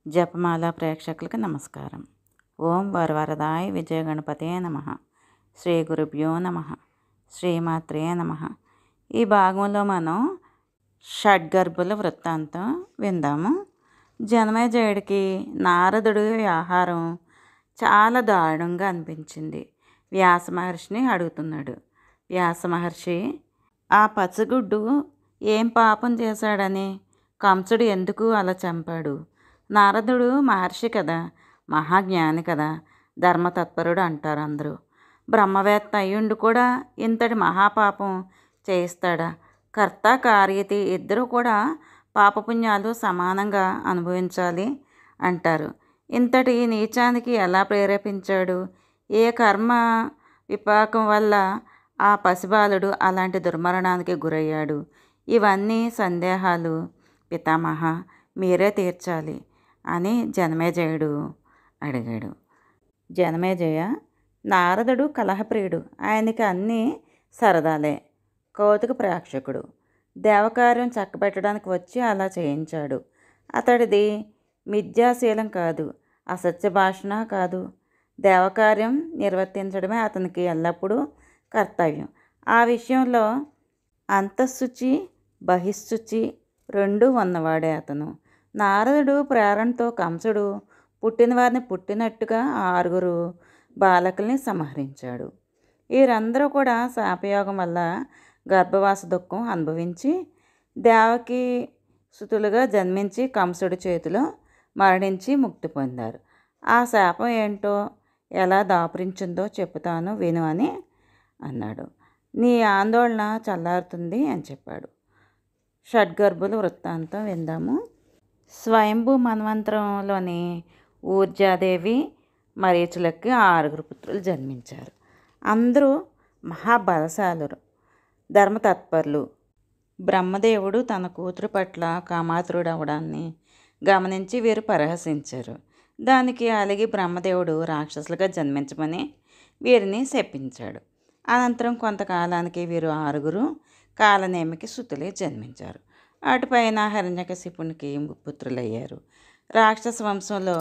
జపమాల ప్రేక్షకులకు నమస్కారం. ఓం వరవరదాయ విజయ గణపతే నమః. శ్రీ గురుభ్యో నమః. శ్రీమాత్రే నమః. ఈ భాగంలో మనం షడ్గర్భుల వృత్తాంతం విందాము. జనమేజయుడికి నారదుడి వ్యవహారం చాలా దారుణంగా అనిపించింది. వ్యాస మహర్షిని అడుగుతున్నాడు. వ్యాస మహర్షి, ఆ పచ్చగుడ్డు ఏం పాపం చేశాడని కంసుడు ఎందుకు అలా చంపాడు? నారదుడు మహర్షి కదా, మహాజ్ఞాని కదా, ధర్మతత్పరుడు అంటారు అందరూ. బ్రహ్మవేత్త అయ్యుండి కూడా ఇంతటి మహాపాపం చేయిస్తాడా? కర్త కార్యతి ఇద్దరూ కూడా పాపపుణ్యాలు సమానంగా అనుభవించాలి అంటారు. ఇంతటి నీచానికి ఎలా ప్రేరేపించాడు? ఏ కర్మ విపాకం వల్ల ఆ పసిబాలుడు అలాంటి దుర్మరణానికి గురయ్యాడు? ఇవన్నీ సందేహాలు పితామహ మీరే తీర్చాలి అని జనమేజయుడు అడిగాడు. జనమేజయ, నారదుడు కలహప్రియుడు, ఆయనకి అన్నీ సరదాలే, కౌతుక ప్రేక్షకుడు. దేవకార్యం చక్కబెట్టడానికి వచ్చి అలా చేయించాడు. అతడిది మిథ్యాశీలం కాదు, అసత్య భాషణ కాదు. దేవకార్యం నిర్వర్తించడమే అతనికి ఎల్లప్పుడూ కర్తవ్యం. ఆ విషయంలో అంతఃశుచి బహిశ్శుచి రెండూ ఉన్నవాడే అతను. నారదుడు ప్రేరణతో కంసుడు పుట్టిన వారిని పుట్టినట్టుగా 6 బాలకుల్ని సంహరించాడు. వీరందరూ కూడా శాపయోగం వల్ల గర్భవాస దుఃఖం అనుభవించి దేవకి సుతులుగా జన్మించి కంసుడి చేతిలో మరణించి ముక్తి పొందారు. ఆ శాపం ఏంటో ఎలా దాపురించిందో చెబుతాను విను అని అన్నాడు. నీ ఆందోళన చల్లారుతుంది అని చెప్పాడు. షడ్గర్భుల వృత్తాంతం విందాము. స్వయంభూ మన్వంతరంలోని ఊర్జాదేవి మరీచులకి 6 పుత్రులు జన్మించారు. అందరూ మహాబలశాలురు, ధర్మతత్పరులు. బ్రహ్మదేవుడు తన కూతురు పట్ల కామాతురుడవడాన్ని గమనించి వీరు పరిహసించారు. దానికి అలిగి బ్రహ్మదేవుడు రాక్షసులుగా జన్మించమని వీరిని శపించాడు. అనంతరం కొంతకాలానికి వీరు 6 కాలనేమికి సుతులే జన్మించారు. అటుపైన హిరణ్యకశిపునికి పుత్రులయ్యారు. రాక్షస వంశంలో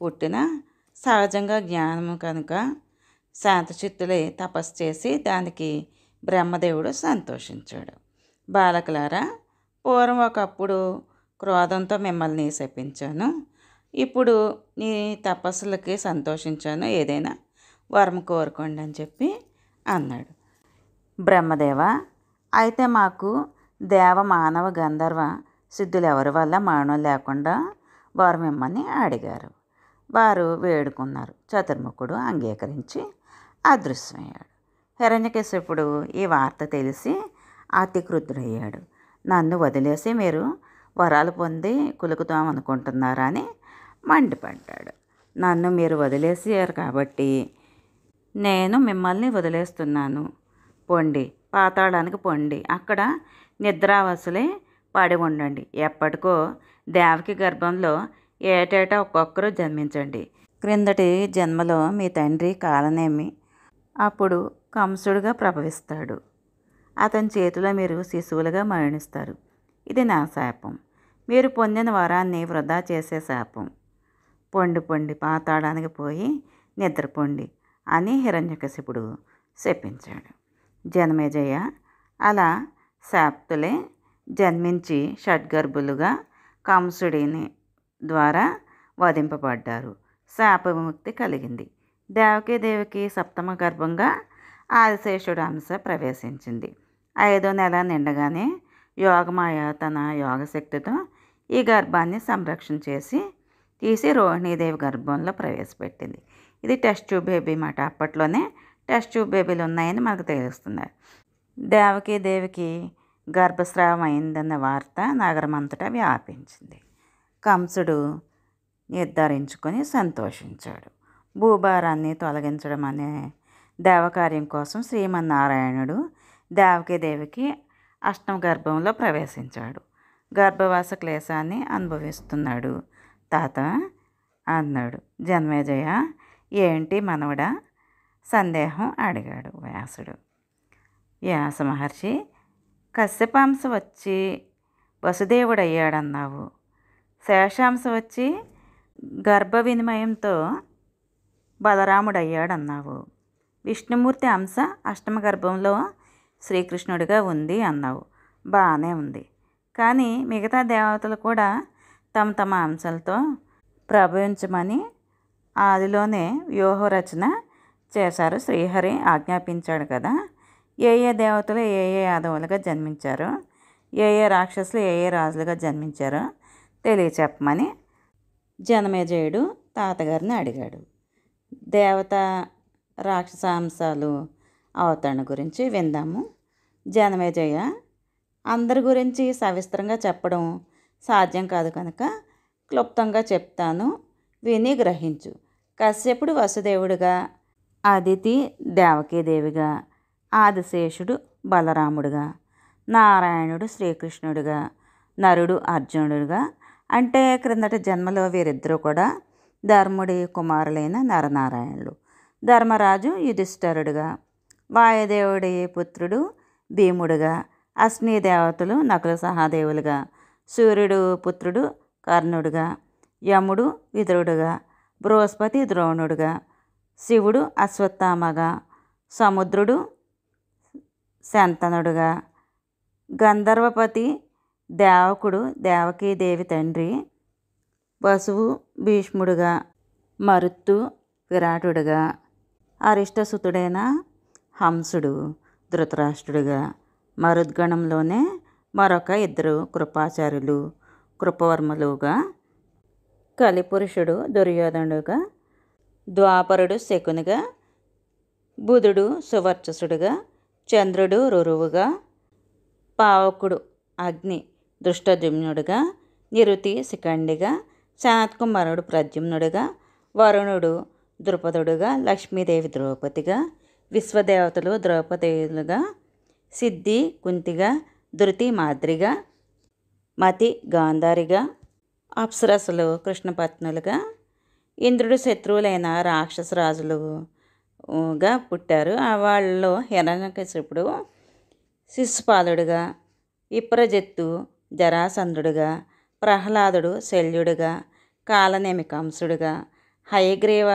పుట్టిన సహజంగా జ్ఞానము కనుక శాంతచిత్తులై తపస్సు చేసి దానికి బ్రహ్మదేవుడు సంతోషించాడు. బాలకులారా, పూర్వం ఒకప్పుడు క్రోధంతో మిమ్మల్ని శపించాను. ఇప్పుడు నీ తపస్సులకి సంతోషించాను. ఏదైనా వరం కోరుకోండి అని చెప్పి అన్నాడు. బ్రహ్మదేవ, అయితే మాకు దేవ మానవ గంధర్వ సిద్ధులు ఎవరి వల్ల మరణం లేకుండా వారు మిమ్మల్ని అడిగారు. వారు వేడుకున్నారు. చతుర్ముఖుడు అంగీకరించి అదృశ్యమయ్యాడు. హిరణ్యకశిపుడు ఈ వార్త తెలిసి అతి క్రుద్ధుడయ్యాడు. నన్ను వదిలేసి మీరు వరాలు పొంది కులుకుతామనుకుంటున్నారా అని మండిపడ్డాడు. నన్ను మీరు వదిలేసారు కాబట్టి నేను మిమ్మల్ని వదిలేస్తున్నాను. పొండి, పాతాళానికి పొండి, అక్కడ నిద్రావసులే పడి ఉండండి. ఎప్పటికో దేవకి గర్భంలో ఏటేటా ఒక్కొక్కరు జన్మించండి. క్రిందటి జన్మలో మీ తండ్రి కాలనేమి అప్పుడు కంసుడుగా ప్రభవిస్తాడు. అతని చేతిలో మీరు శిశువులుగా మరణిస్తారు. ఇది నా శాపం, మీరు పొందిన వరాన్ని వృధా చేసే శాపం. పొండి పొండి, పాతాళానికి పోయి నిద్రపోండి అని హిరణ్యకశిపుడు శపించాడు. జనమేజయ, అలా శాప్తులే జన్మించి షడ్గర్భులుగా కంసుడిని ద్వారా వధింపబడ్డారు. శాప విముక్తి కలిగింది. దేవకి సప్తమ గర్భంగా ఆదిశేషుడు అంశ ప్రవేశించింది. 5వ నెల నిండగానే యోగమాయ తన యోగశక్తితో ఈ గర్భాన్ని సంరక్షణ చేసి తీసి రోహిణీదేవి గర్భంలో ప్రవేశపెట్టింది. ఇది టెస్ట్ ట్యూబ్ బేబీ మాట. అప్పట్లోనే టెస్ట్ ట్యూబ్ బేబీలు ఉన్నాయని మనకు తెలుస్తుంది. దేవికి గర్భస్రావం అయిందన్న వార్త నగరమంతటా వ్యాపించింది. కంసుడు నిర్ధారించుకొని సంతోషించాడు. భూభారాన్ని తొలగించడం అనే దేవకార్యం కోసం శ్రీమన్నారాయణుడు దేవికి అష్టమ గర్భంలో ప్రవేశించాడు. గర్భవాస క్లేశాన్ని అనుభవిస్తున్నాడు తాత అన్నాడు. జనమేజయ, ఏంటి మనవడా సందేహం అడిగాడు వ్యాసుడు. వ్యాస మహర్షి, కశ్యపాంశ వచ్చి వసుదేవుడయ్యాడన్నావు, శేషాంశ వచ్చి గర్భ వినిమయంతో బలరాముడయ్యాడన్నావు. విష్ణుమూర్తి అంశ అష్టమ గర్భంలో శ్రీకృష్ణుడిగా ఉంది అన్నావు. బాగానే ఉంది. కానీ మిగతా దేవతలు కూడా తమ తమ అంశాలతో ప్రభవించమని ఆదిలోనే వ్యూహరచన చేశారు. శ్రీహరి ఆజ్ఞాపించాడు కదా. ఏ ఏ దేవతలు ఏ ఏ యాదవులుగా జన్మించారో, ఏ ఏ రాక్షసులు ఏ ఏ రాజులుగా జన్మించారో తెలియచెప్పమని జనమేజయుడు తాతగారిని అడిగాడు. దేవత రాక్షసాంశాలు అవతరణ గురించి విందాము. జనమేజయ, అందరి గురించి సవిస్తరంగా చెప్పడం సాధ్యం కాదు కనుక క్లుప్తంగా చెప్తాను, విని గ్రహించు. కశ్యపుడు వసుదేవుడిగా, అదితి దేవకీదేవిగా, ఆదిశేషుడు బలరాముడుగా, నారాయణుడు శ్రీకృష్ణుడిగా, నరుడు అర్జునుడిగా, అంటే క్రిందటి జన్మలో వీరిద్దరూ కూడా ధర్ముడి కుమారులైన నరనారాయణులు. ధర్మరాజు యుధిష్ఠరుడుగా, వాయుదేవుడి పుత్రుడు భీముడుగా, అశ్నీ దేవతలు నకుల సహాదేవులుగా, సూర్యుడు పుత్రుడు కర్ణుడుగా, యముడు విదురుడుగా, బృహస్పతి ద్రోణుడుగా, శివుడు అశ్వత్థామగా, సముద్రుడు శంతనుడుగా, గంధర్వపతి దేవకుడు దేవకీదేవి తండ్రి వసువు భీష్ముడుగా, మరుత్తు విరాటుడుగా, అరిష్టసుతుడైన హంసుడు ధృతరాష్ట్రుడుగా, మరుద్గణంలోనే మరొక ఇద్దరు కృపాచార్యులు కృపవర్మలుగా, కలిపురుషుడు దుర్యోధనుడుగా, ద్వాపరుడు శకునిగా, బుధుడు సువర్చసుడుగా, చంద్రుడు రురువుగా, పావకుడు అగ్ని దృష్టద్యుమ్నుడుగా, నిరుతి శిఖండిగా, సనత్కుమారుడు ప్రద్యుమ్నుడుగా, వరుణుడు ద్రుపదుడుగా, లక్ష్మీదేవి ద్రౌపదిగా, విశ్వదేవతలు ద్రౌపదేయులుగా, సిద్ధి కుంతిగా, ధృతి మాద్రిగా, మతి గాంధారిగా, అప్సరసలు కృష్ణపత్నులుగా, ఇంద్రుడు శత్రువులైన రాక్షసరాజులుగా పుట్టారు. వాళ్ళలో హిరణ్యకశిపుడు శిశుపాలుడుగా, విప్రజిత్తు జరాసంధుడుగా, ప్రహ్లాదుడు శల్యుడుగా, కాలనేమి కంసుడుగా, హయగ్రీవ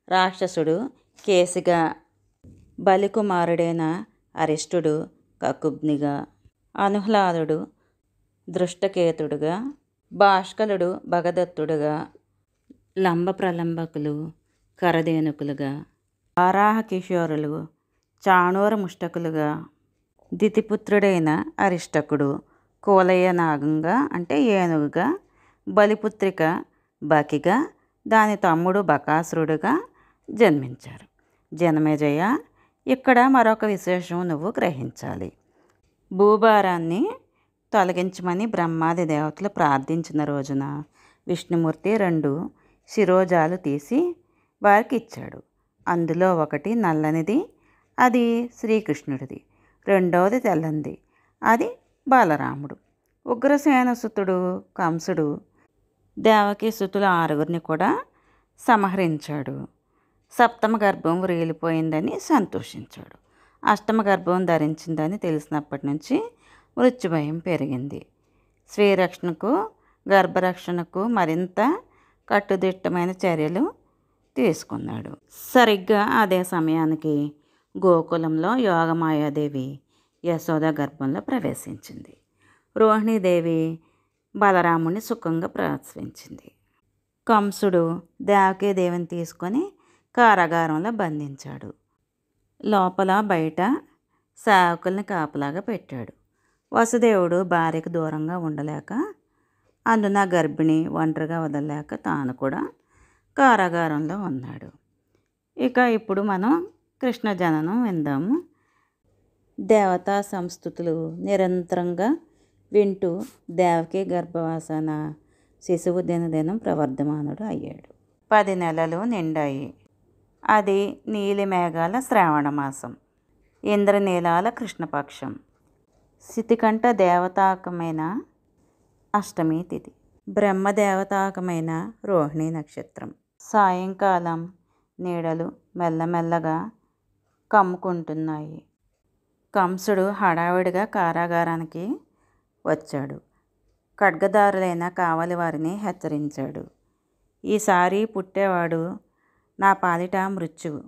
రాక్షసుడు కేసిగా, బలికుమారుడైన అరిష్టుడు కకుబ్నిగా, అనుహ్లాదుడు దృష్టకేతుడుగా, భాష్కలుడు భగదత్తుడుగా, లంబ ప్రలంబకులు కరదేనుకులుగా, ఆరాహ కిషోరులు చాణూర ముష్టకులుగా, దితిపుత్రుడైన అరిష్టకుడు కూలయ్య నాగంగా అంటే ఏనుగుగా, బలిపుత్రిక బకిగా, దాని తమ్ముడు బకాసురుడుగా జన్మించారు. జనమేజయ, ఇక్కడ మరొక విశేషం నువ్వు గ్రహించాలి. భూభారాన్ని తొలగించమని బ్రహ్మాది దేవతలు ప్రార్థించిన రోజున విష్ణుమూర్తి 2 శిరోజాలు తీసి వారికి ఇచ్చాడు. అందులో ఒకటి నల్లనిది, అది శ్రీకృష్ణుడిది. రెండవది తెల్లంది, అది బలరాముడు. ఉగ్రసేన సుతుడు కంసుడు దేవకీ సుతుల 6 కూడా సంహరించాడు. సప్తమ గర్భం వ్రీలిపోయిందని సంతోషించాడు. అష్టమ గర్భం ధరించిందని తెలిసినప్పటి నుంచి మృత్యుభయం పెరిగింది. స్వీరక్షణకు గర్భరక్షణకు మరింత కట్టుదిట్టమైన చర్యలు తీసుకున్నాడు. సరిగ్గా అదే సమయానికి గోకులంలో యోగమాయాదేవి యశోద గర్భంలో ప్రవేశించింది. రోహిణీదేవి బలరాముని సుఖంగా ప్రసవించింది. కంసుడు దేవకీదేవిని తీసుకొని కారాగారంలో బంధించాడు. లోపల బయట సేవకుల్ని కాపలాగా పెట్టాడు. వసుదేవుడు భార్యకు దూరంగా ఉండలేక, అందున గర్భిణి ఒంటరిగా వదలలేక తాను కూడా కారాగారంలో ఉన్నాడు. ఇప్పుడు మనం కృష్ణ జననం విందాము. దేవతా సంస్థుతులు నిరంతరంగా వింటూ దేవకి గర్భవాసన శిశువు దినదినం ప్రవర్ధమానుడు అయ్యాడు. 10 నెలలు నిండాయి. అది నీలి మేఘాల శ్రావణ మాసం, ఇంద్రనీలాల కృష్ణపక్షం, శితికంఠ దేవతాకమైన అష్టమి తిథి, బ్రహ్మదేవతాకమైన రోహిణి నక్షత్రం. సాయంకాలం నీడలు మెల్లమెల్లగా కమ్ముకుంటున్నాయి. కంసుడు హడావిడిగా కారాగారానికి వచ్చాడు. ఖడ్గదారులైన కావలి వారిని హెచ్చరించాడు. ఈసారి పుట్టేవాడు నా పాలిట మృత్యువు.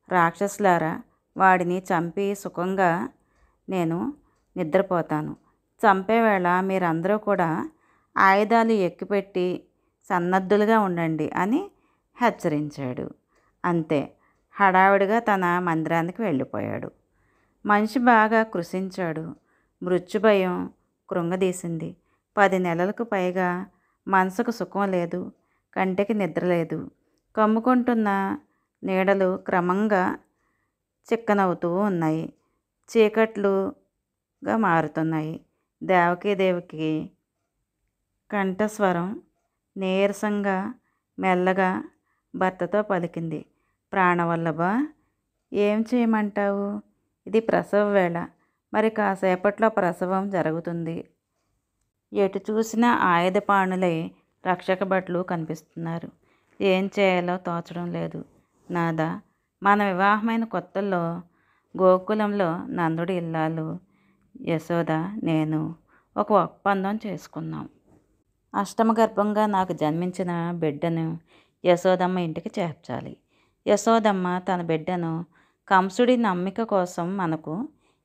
రాక్షసులారా, వాడిని చంపి సుఖంగా నేను నిద్రపోతాను. చంపేవేళ మీరందరూ కూడా ఆయుధాలు ఎక్కుపెట్టి సన్నద్ధులుగా ఉండండి అని హెచ్చరించాడు. అంతే, హడావిడిగా తన మందిరానికి వెళ్ళిపోయాడు. మనిషి బాగా కృషించాడు. మృత్యుభయం కృంగదీసింది. 10 నెలలకు పైగా మనసుకు సుఖం లేదు, కంటికి నిద్ర లేదు. కమ్ముకుంటున్న నీడలు క్రమంగా చిక్కనవుతూ ఉన్నాయి, చీకట్లుగా మారుతున్నాయి. దేవకీదేవికి కంఠస్వరం నీరసంగా మెల్లగా భర్తతో పలికింది. ప్రాణవల్లభ, ఏం చేయమంటావు? ఇది ప్రసవ వేళ. మరి కాసేపట్లో ప్రసవం జరుగుతుంది. ఎటు చూసినా ఆయుధపాణులై రక్షక భటులు కనిపిస్తున్నారు. ఏం చేయాలో తోచడం లేదు. నాదా, మన వివాహమైన కొత్తల్లో గోకులంలో నందుడి ఇల్లాలు యశోద నేను ఒక ఒప్పందం చేసుకున్నాం. అష్టమ గర్భంగా నాకు జన్మించిన బిడ్డను యశోదమ్మ ఇంటికి చేర్చాలి. యశోదమ్మ తన బిడ్డను కంసుడి నమ్మిక కోసం మనకు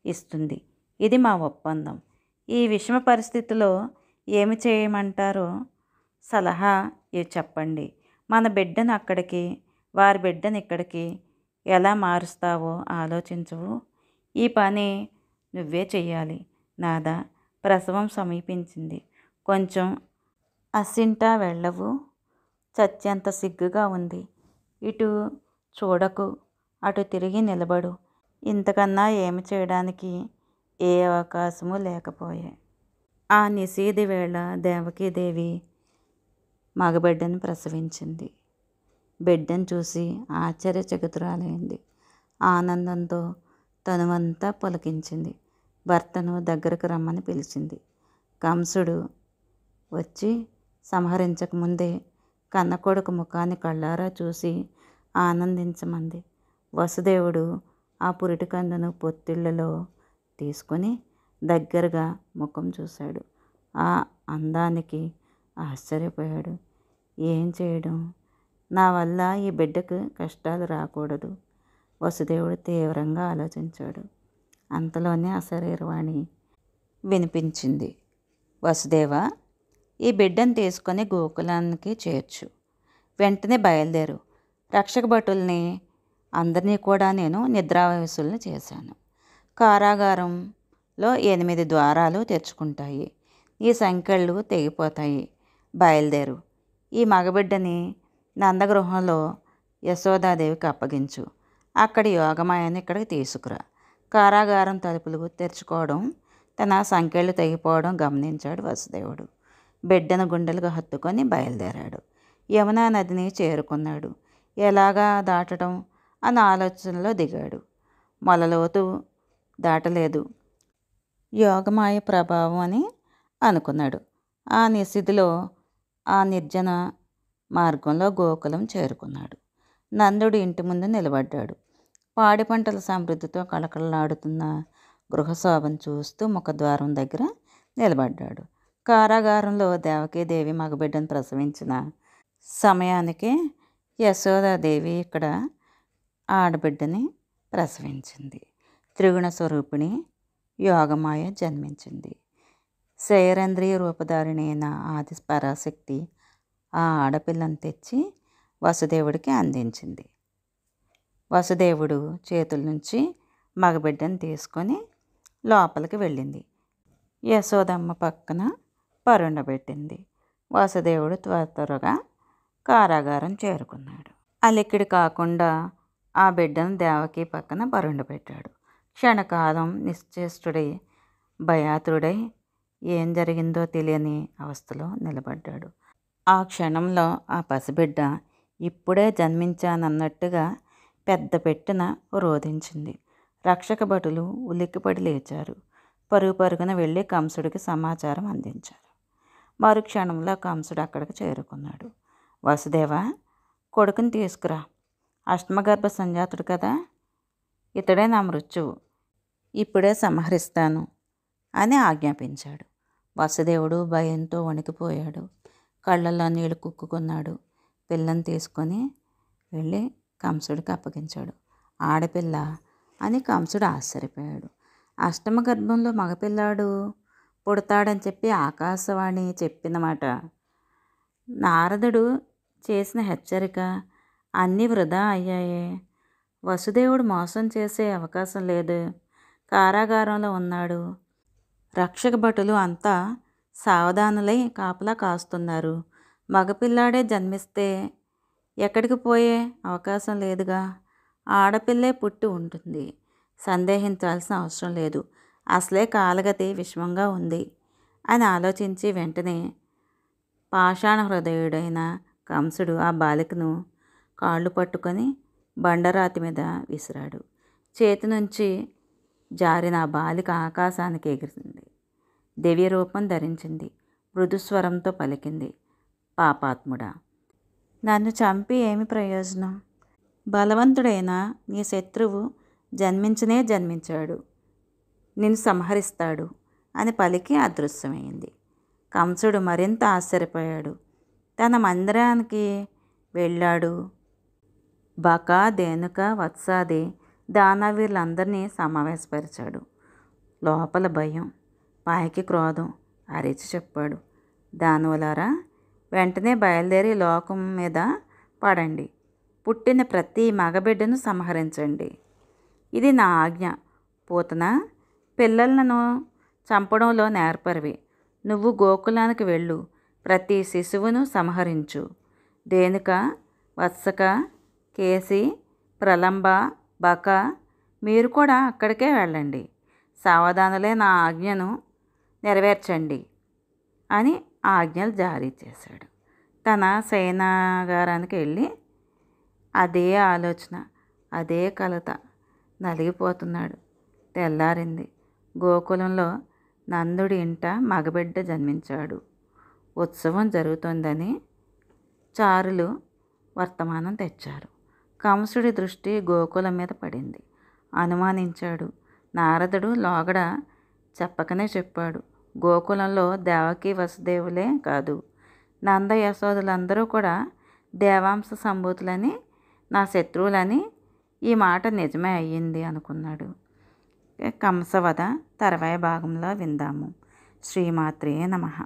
ఇస్తుంది. ఇది మా ఒప్పందం. ఈ విషమ పరిస్థితిలో ఏమి చేయమంటారో సలహా చెప్పండి. మన బిడ్డను అక్కడికి, వారి బిడ్డను ఇక్కడికి ఎలా మారుస్తావో ఆలోచించవు. ఈ పని నువ్వే చెయ్యాలి. నాదా, ప్రసవం సమీపించింది. కొంచెం అసింటా వెళ్ళవు. చచ్చేంత సిగ్గుగా ఉంది. ఇటు చూడకు, అటు తిరిగి నిలబడు. ఇంతకన్నా ఏమి చేయడానికి ఏ అవకాశము లేకపోయే. ఆ నిశీది వేళ దేవకీదేవి మగబిడ్డను ప్రసవించింది. బిడ్డను చూసి ఆశ్చర్యచకితురాలైంది. ఆనందంతో తనువంతా పులకించింది. భర్తను దగ్గరకు రమ్మని పిలిచింది. కంసుడు వచ్చి సంహరించకముందే కన్న కొడుకు ముఖాన్ని కళ్ళారా చూసి ఆనందించమంది. వసుదేవుడు ఆ పురిటికందును పొత్తిళ్లలో తీసుకొని దగ్గరగా ముఖం చూశాడు. ఆ అందానికి ఆశ్చర్యపోయాడు. ఏం చేయడం? నా వల్ల ఈ బిడ్డకు కష్టాలు రాకూడదు. వసుదేవుడు తీవ్రంగా ఆలోచించాడు. అంతలోనే అశరీరవాణి వినిపించింది. వసుదేవ, ఈ బిడ్డను తీసుకొని గోకులానికి చేర్చు. వెంటనే బయలుదేరు. రక్షక భటుల్ని అందరినీ కూడా నేను నిద్రావయసుల్ని చేశాను. కారాగారంలో 8 ద్వారాలు తెరుచుకుంటాయి. ఈ సంకెళ్ళు తెగిపోతాయి. బయలుదేరు. ఈ మగబిడ్డని నందగృహంలో యశోదాదేవికి అప్పగించు. అక్కడి యోగమాయని ఇక్కడికి తీసుకురా. కారాగారం తలుపులు తెరుచుకోవడం, తన సంకెళ్ళు తెగిపోవడం గమనించాడు వసుదేవుడు. బిడ్డను గుండెలకు హత్తుకొని బయలుదేరాడు. యమునా నదిని చేరుకున్నాడు. ఎలాగా దాటడం అన్న ఆలోచనలో దిగాడు. మొలలోతు దాటలేదు. యోగమాయ ప్రభావం అని అనుకున్నాడు. ఆ నిశిదిలో ఆ నిర్జన మార్గంలో గోకులం చేరుకున్నాడు. నందుడు ఇంటి ముందు నిలబడ్డాడు. పాడి పంటల సమృద్ధితో కళకళలాడుతున్న గృహశోభను చూస్తూ ముఖద్వారం దగ్గర నిలబడ్డాడు. కారాగారంలో దేవకీదేవి మగబిడ్డను ప్రసవించిన సమయానికి యశోదాదేవి ఇక్కడ ఆడబిడ్డని ప్రసవించింది. త్రిగుణ స్వరూపిణి యోగమాయ జన్మించింది. శైరేంద్రియ రూపధారిణి అయిన ఆది పరాశక్తి ఆ ఆడపిల్లను తెచ్చి వసుదేవుడికి అందించింది. వసుదేవుడు చేతుల నుంచి మగబిడ్డను తీసుకొని లోపలికి వెళ్ళింది. యశోదమ్మ పక్కన పరుండబెట్టింది. వసుదేవుడు త్వరగా కారాగారం చేరుకున్నాడు. అలికిడి కాకుండా ఆ బిడ్డను దేవకి పక్కన పరుండబెట్టాడు. క్షణకాలం నిశ్చేష్టుడై భయాతుడై ఏం జరిగిందో తెలియని అవస్థలో నిలబడ్డాడు. ఆ క్షణంలో ఆ పసిబిడ్డ ఇప్పుడే జన్మించానన్నట్టుగా పెద్ద పెట్టున రోధించింది. రక్షక భటులు ఉలిక్కిపడి లేచారు. పరుగు పరుగున వెళ్ళి కంసుడికి సమాచారం అందించారు. మరుక్షణంలో కంసుడు అక్కడికి చేరుకున్నాడు. వసుదేవ, కొడుకుని తీసుకురా. అష్టమగర్భ సంజాతుడు కదా, ఇతడే నా మృత్యువు. ఇప్పుడే సంహరిస్తాను అని ఆజ్ఞాపించాడు. వసుదేవుడు భయంతో వణికిపోయాడు. కళ్ళల్లో నీళ్లు కుక్కుకున్నాడు. పిల్లని తీసుకొని వెళ్ళి కంసుడికి అప్పగించాడు. ఆడపిల్ల అని కంసుడు ఆశ్చర్యపోయాడు. అష్టమ గర్భంలో మగపిల్లాడు పుడతాడని చెప్పి ఆకాశవాణి చెప్పినమాట. నారదుడు చేసిన హెచ్చరిక అన్నీ వృధా అయ్యాయే. వసుదేవుడు మోసం చేసే అవకాశం లేదు. కారాగారంలో ఉన్నాడు. రక్షక భటులు అంతా సావధానులై కాపలా కాస్తున్నారు. మగపిల్లాడే జన్మిస్తే ఎక్కడికి పోయే అవకాశం లేదుగా. ఆడపిల్లే పుట్టి ఉంటుంది. సందేహించాల్సిన అవసరం లేదు. అసలే కాలగతి విషమంగా ఉంది అని ఆలోచించి వెంటనే పాషాణ హృదయుడైన కంసుడు ఆ బాలికను కాళ్ళు పట్టుకొని బండరాతి మీద విసిరాడు. చేతి నుంచి జారిన ఆ బాలిక ఆకాశానికి ఎగిరింది. దివ్య రూపం ధరించింది. మృదుస్వరంతో పలికింది, పాపాత్ముడా, నన్ను చంపి ఏమి ప్రయోజనం? బలవంతుడైన నీ శత్రువు జన్మించనే జన్మించాడు, నిన్ను సంహరిస్తాడు అని పలికి అదృశ్యమైంది. కంసుడు మరింత ఆశ్చర్యపోయాడు. తన మందిరానికి వెళ్ళాడు. బక, ధేనుక, వత్సాది దానవీరులందరినీ సమావేశపరిచాడు. లోపల భయం, పైకి క్రోధం అరిచి చెప్పాడు, దానవులారా, వెంటనే బయలుదేరి లోకం మీద పడండి. పుట్టిన ప్రతి మగబిడ్డను సంహరించండి. ఇది నా ఆజ్ఞ. పూతన, పిల్లలను చంపడంలో నేర్పరివి. నువ్వు గోకులానికి వెళ్ళు. ప్రతి శిశువును సంహరించు. ధేనుక, వత్సక, కేసి, ప్రలంబ, బక, మీరు కూడా అక్కడికే వెళ్ళండి. సావధానులే నా ఆజ్ఞను నెరవేర్చండి అని ఆజ్ఞలు జారీ చేశాడు. తన సేనాగారానికి వెళ్ళి అదే ఆలోచన, అదే కలత, నలిగిపోతున్నాడు. తెల్లారింది. గోకులంలో నందుడి ఇంట మగబిడ్డ జన్మించాడు. ఉత్సవం జరుగుతోందని చారులు వర్తమానం తెచ్చారు. కంసుడి దృష్టి గోకులం మీద పడింది. అనుమానించాడు. నారదుడు లోగడ చెప్పకనే చెప్పాడు, గోకులంలో దేవకి వసుదేవులే కాదు, నంద యశోదులందరూ కూడా దేవాంశ సంభూతులని, నా శత్రువులని. ఈ మాట నిజమే అయ్యింది అనుకున్నాడు. కంసవధ తర్వాయి భాగంలో విందాము. శ్రీమాత్రే నమః.